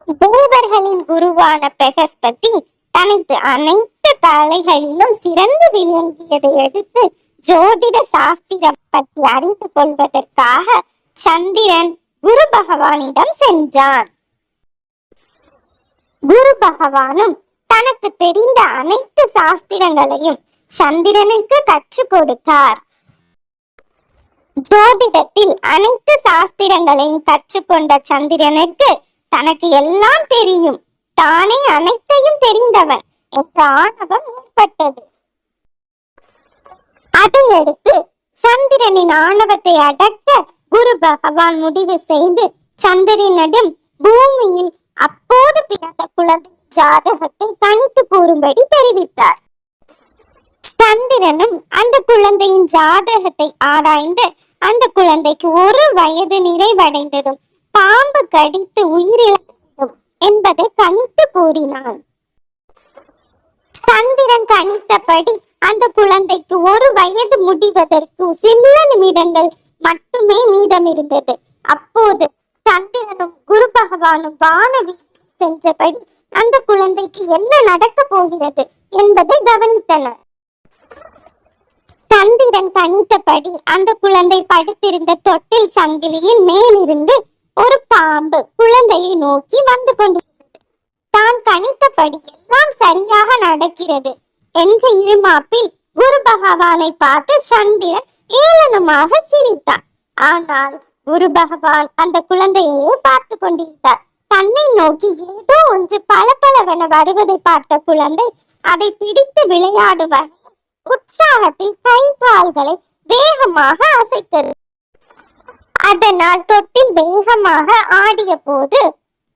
தேவர்களின் குருவான பிரகஸ்பதி தனது அனைத்து கலைகளிலும் சிறந்து விளங்கியதை அடுத்து ஜோதிட சாஸ்திரம் பற்றி அறிந்து கொள்வதற்காக சந்திரன் குரு பகவானிடம் சென்றான். குரு பகவானும் தனக்கு தெரிந்த அனைத்து சாஸ்திரங்களையும் சந்திரனுக்கு கற்றுக் கொடுத்தார். ஜோதிடத்தில் அனைத்து சாஸ்திரங்களையும் கற்றுக்கொண்ட சந்திரனுக்கு தனக்கு எல்லாம் தெரியும், தானே அனைத்தையும் தெரிந்தவன் என்ற ஆணவம் ஏற்பட்டது. அதையடுத்து சந்திரனின் ஆணவத்தை அடக்க குரு பகவான் முடிவு செய்து சந்திரனிடம் பூமியில் அப்போது பிறந்த குழந்தை ஜாதகத்தை கணித்து கூறும்படி தெரிவித்தார். சந்திரனும் அந்த குழந்தையின் ஜாதகத்தை ஆராய்ந்து அந்த குழந்தைக்கு 1 வயது நிறைவடைந்ததும் பாம்பு கடித்து உயிரிழந்துவிடும் என்பதை கணித்து கூறினான். சந்திரன் கணித்தபடி அந்த குழந்தைக்கு 1 வயது முடிவதற்கு சில நிமிடங்கள் மட்டுமே மீதம் இருந்தது. அப்போது சந்திரனும் குரு பகவானும் வானவி சென்றபடி அந்த குழந்தைக்கு என்ன நடக்க போகிறது என்பதை கவனித்தனர். சந்திரன் கணித்தபடி அந்த குழந்தை படுத்திருந்த தொட்டில் சங்கிலியின் மேலிருந்து ஒரு பாம்பு குழந்தையை நோக்கி வந்து கொண்டிருந்தது. தான் கணித்தபடி எல்லாம் சரியாக நடக்கிறது என்ற இருமாப்பில் குரு பகவானை பார்த்து சந்திரன் ஏளனமாக சிரித்தார். ஆனால் குரு பகவான் அந்த குழந்தையே பார்த்து கொண்டிருந்தார். தன்னை நோக்கி ஏதோ ஒன்று பளபளவென வருவதை பார்த்த குழந்தை அதை பிடித்து விளையாடுவார் உற்சாகத்தில் கை கால்களை வேகமாக அசைத்தது. அதனால் தொட்டில் வேகமாக ஆடிய போது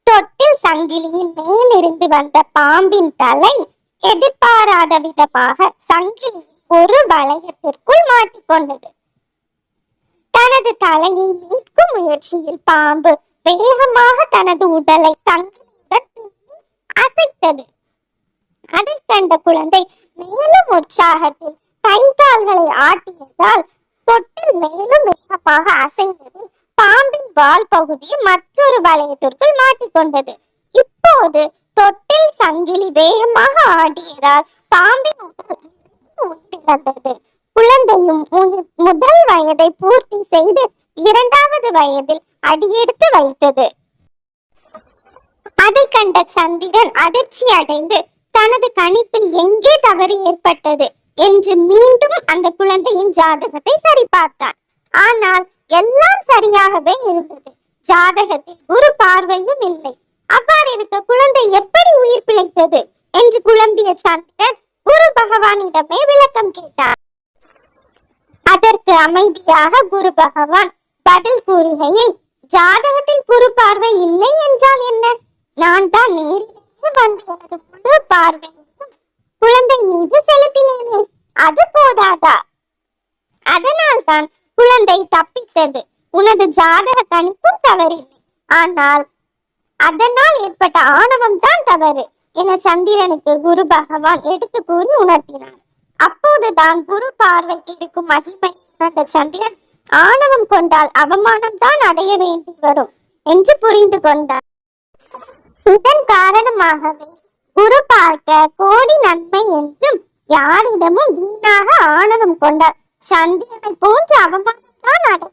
தொட்டில் சங்கிலியின் மேலிருந்து வந்த பாம்பின் தலை எதிர்பாராத விதமாக சங்கிலியின் ஒரு வளையத்திற்குள் மாட்டிக்கொண்டது. தனது தலையை மீட்கும் முயற்சியில் பாம்பு வேகமாக தனது உடலை சங்கிலியுடன் அசைத்தது. அதை கண்ட குழந்தை மேலும் உற்சாகத்தில் கை கால்களை ஆட்டியதால் தொட்டில் மேலும் வேகமாக அசைந்தது. பாம்பின் வால் பகுதி மற்றொரு வளையத்திற்குள் மாட்டிக்கொண்டது. இப்போது தொட்டில் சங்கிலி வேகமாக ஆடியதால் பாம்பின் உடல் உயிரிழந்தது. குழந்தையும் முதல் வயதை பூர்த்தி செய்து 2வது வயதில் அடியெடுத்து வைத்தது. அதை கண்ட சந்திரன் அதிர்ச்சி அடைந்து தனது கணிப்பில் எங்கே தவறு ஏற்பட்டது என்று மீண்டும் அந்த குழந்தையின் ஜாதகத்தை சரிபார்த்தான். ஆனால் எல்லாம் சரியாகவே இருந்தது. ஜாதகத்தில் ஒரு பார்வையும் இல்லை. அவ்வாறு இருக்க குழந்தை எப்படி உயிர் பிழைத்தது என்று குழம்பிய சந்திரன் குரு பகவானிடமே விளக்கம் கேட்டார். அதற்கு அமைதியாக குரு பகவான் பதில் கூறுகையில், ஜாதகத்தில் குரு பார்வை இல்லை என்றால் என்ன? நான் தான் நேரிலேயே வந்து எனது முழு பார்வையும் குழந்தை மீது செலுத்தினேனே, அது போதாதா? அதனால் தான் குழந்தை தப்பித்தது. உனது ஜாதக கணிப்பும் தவறில்லை, ஆனால் அதனால் ஏற்பட்ட ஆணவம் தான் தவறு என சந்திரனுக்கு குரு பகவான் எடுத்து கூறி உணர்த்தினார். அப்போதுதான் குரு பார்வைக்கு இருக்கும் மகிமை உணர்ந்த சந்திரன் ஆணவம் கொண்டால் அவமானம் தான் அடைய வேண்டி வரும் என்று புரிந்து கொண்டார். இதன் காரணமாகவே குரு பார்க்க கோடி நன்மை என்றும் யாரிடமும் வீணாக ஆணவம் கொண்டார் சந்திரனை போன்ற அவமானம் தான் அடைய